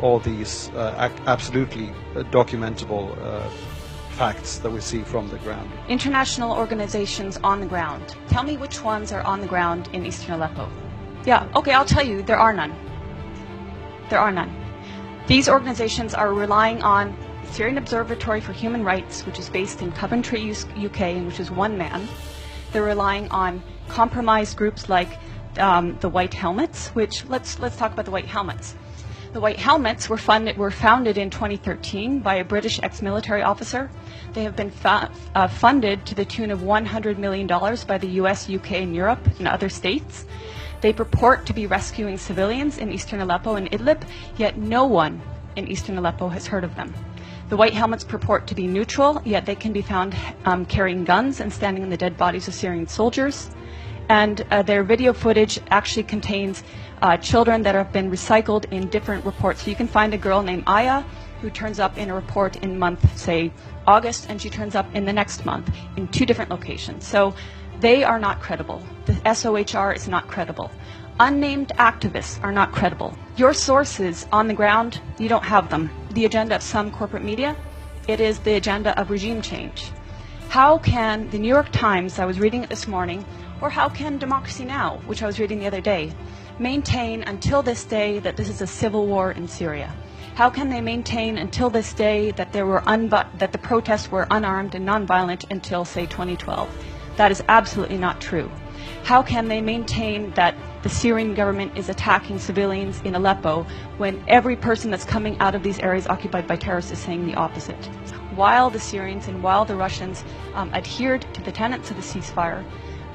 all these absolutely documentable facts that we see from the ground. International organizations on the ground. Tell me which ones are on the ground in eastern Aleppo. Yeah, okay, I'll tell you, there are none. There are none. These organizations are relying on the Syrian Observatory for Human Rights, which is based in Coventry, UK, and which is one man. They're relying on compromised groups like the White Helmets, which, let's talk about the White Helmets. The White Helmets were founded in 2013 by a British ex-military officer. They have been funded to the tune of $100 million by the US, UK, and Europe and other states. They purport to be rescuing civilians in eastern Aleppo and Idlib, yet no one in eastern Aleppo has heard of them. The White Helmets purport to be neutral, yet they can be found carrying guns and standing on the dead bodies of Syrian soldiers. And their video footage actually contains children that have been recycled in different reports. So you can find a girl named Aya who turns up in a report in month, say, August, and she turns up in the next month in 2 different locations. So they are not credible. The SOHR is not credible. Unnamed activists are not credible. Your sources on the ground, you don't have them. The agenda of some corporate media, it is the agenda of regime change. How can the New York Times, I was reading it this morning, or how can Democracy Now!, which I was reading the other day, maintain until this day that this is a civil war in Syria? How can they maintain until this day that that the protests were unarmed and nonviolent until, say, 2012? That is absolutely not true. How can they maintain that the Syrian government is attacking civilians in Aleppo when every person that's coming out of these areas occupied by terrorists is saying the opposite? While the Syrians and while the Russians adhered to the tenets of the ceasefire,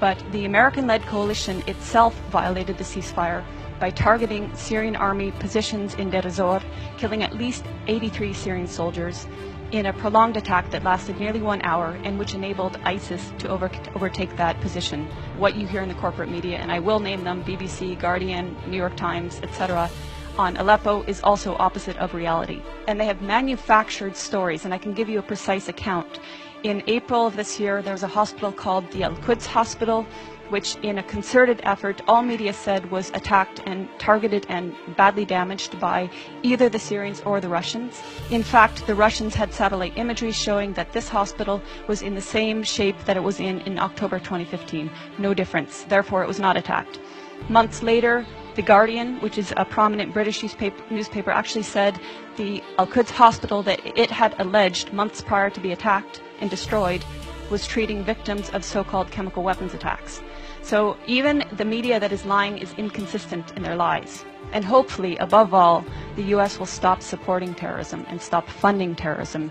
but the American-led coalition itself violated the ceasefire by targeting Syrian army positions in Deir ez-Zor, killing at least 83 Syrian soldiers in a prolonged attack that lasted nearly 1 hour and which enabled ISIS to overtake that position. What you hear in the corporate media, and I will name them, BBC, Guardian, New York Times, etc., on Aleppo is also opposite of reality. And they have manufactured stories, and I can give you a precise account. In April of this year, there was a hospital called the Al-Quds Hospital, which in a concerted effort, all media said was attacked and targeted and badly damaged by either the Syrians or the Russians. In fact, the Russians had satellite imagery showing that this hospital was in the same shape that it was in October 2015. No difference. Therefore, it was not attacked. Months later, The Guardian, which is a prominent British newspaper, actually said the Al-Quds Hospital that it had alleged months prior to the attack and destroyed was treating victims of so-called chemical weapons attacks. So even the media that is lying is inconsistent in their lies. And hopefully, above all, the US will stop supporting terrorism and stop funding terrorism.